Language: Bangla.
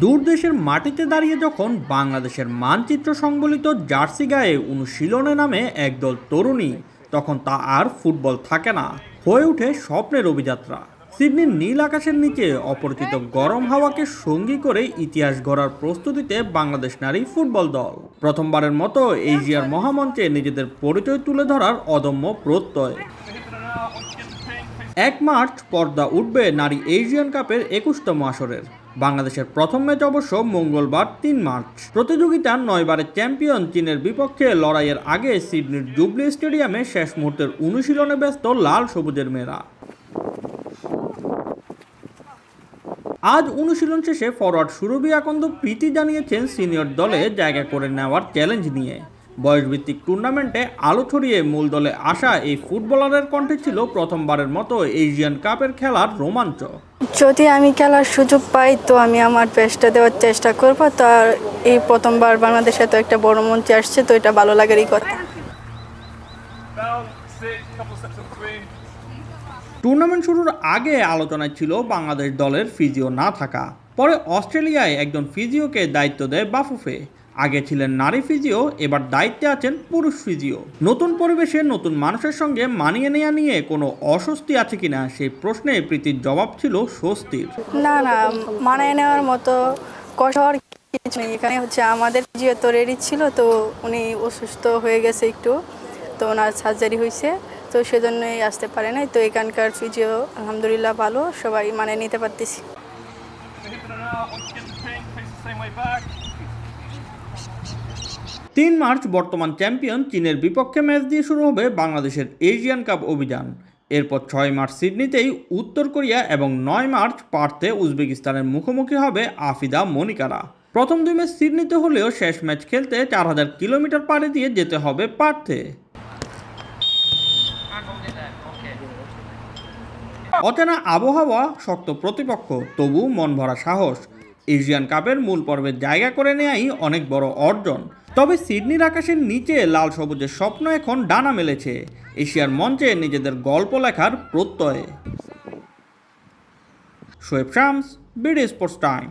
দূর দেশের মাটিতে দাঁড়িয়ে যখন বাংলাদেশের মানচিত্র সংবলিত জার্সি গায়ে অনুশীলনে নামে একদল তরুণী, তখন তা আর ফুটবল থাকে না, হয়ে ওঠে স্বপ্নের অভিযাত্রা। সিডনির নীল আকাশের নিচে অপরিচিত গরম হাওয়াকে সঙ্গী করে ইতিহাস গড়ার প্রস্তুতিতে বাংলাদেশ নারী ফুটবল দল প্রথমবারের মতো এশিয়ার মহামঞ্চে নিজেদের পরিচয় তুলে ধরার অদম্য প্রত্যয়। 1 মার্চ পর্দা উঠবে নারী এশিয়ান কাপের 21তম আসরের। বাংলাদেশের প্রথম ম্যাচ অবশ্য মঙ্গলবার 3 মার্চ। প্রতিযোগিতার 9 বারের চ্যাম্পিয়ন চীনের বিপক্ষে লড়াইয়ের আগে সিডনির জুবলি স্টেডিয়ামে শেষ মুহূর্তের অনুশীলনে ব্যস্ত লাল সবুজের মেয়েরা। আজ অনুশীলন শেষে ফরওয়ার্ড সুরভি আকন্দ প্রীতি জানিয়েছেন সিনিয়র দলে জায়গা করে নেওয়ার চ্যালেঞ্জ নিয়ে। বয়সভিত্তিক টুর্নামেন্টে আলো ছড়িয়ে মূল দলে আসা এই ফুটবলারের কণ্ঠে ছিল প্রথমবারের মতো এশিয়ান কাপের খেলার রোমাঞ্চ। যদি আমি খেলার সুযোগ পাই তো আমি আমার বেস্টটা দেওয়ার চেষ্টা করব। তো এই প্রথমবার বাংলাদেশে তো একটা বড় মঞ্চে আসছে, তো এটা ভালো লাগারই কথা। টুর্নামেন্ট শুরুর আগে আলোচনায় ছিল বাংলাদেশ দলের ফিজিও না থাকা। পরে অস্ট্রেলিয়ায় একজন ফিজিওকে দায়িত্ব দেয় বাফুফে। আগে ছিলেন নারী ফিজিও, এবার দায়িত্বে আছেন পুরুষ ফিজিও। নতুন পরিবেশে নতুন মানুষের সঙ্গে মানিয়ে নেওয়া নিয়ে কোনো অস্বস্তি আছে কিনা সেই প্রশ্নে প্রীতির জবাব ছিল স্বস্তির। না, মানিয়ে নেওয়ার মতো কঠোর কিছু নেই। এখানে হচ্ছে আমাদের ফিজিও তো রেডি ছিল, তো উনি অসুস্থ হয়ে গেছে একটু, তো ওনার সার্জারি হয়েছে, তো সেজন্যই আসতে পারে নাই। তো এখানকার ফিজিও আলহামদুলিল্লাহ ভালো, সবাই মানে নিতে পারতেছি। 3 মার্চ বর্তমান চ্যাম্পিয়ন চীনের বিপক্ষে ম্যাচ দিয়ে শুরু হবে বাংলাদেশের এশিয়ান কাপ অভিযান। এরপর 6 মার্চ সিডনিতেই উত্তর কোরিয়া এবং 9 মার্চ পার্থে উজবেকিস্তানের মুখোমুখি হবে আফিদা মনিকারা। প্রথম 2 ম্যাচ সিডনিতে হলেও শেষ ম্যাচ খেলতে 4000 কিলোমিটার পাড়ি দিয়ে যেতে হবে পার্থে। অচেনা আবহাওয়া, শক্ত প্রতিপক্ষ, তবু মন ভরা সাহস। এশিয়ান কাপের মূল পর্বে জায়গা করে নেয়াই অনেক বড় অর্জন। তবে সিডনির আকাশের নিচে লাল সবুজের স্বপ্ন এখন ডানা মেলেছে এশিয়ার মঞ্চে নিজেদের গল্প লেখার প্রত্যয়ে। Shoaib Shams, BD sports time.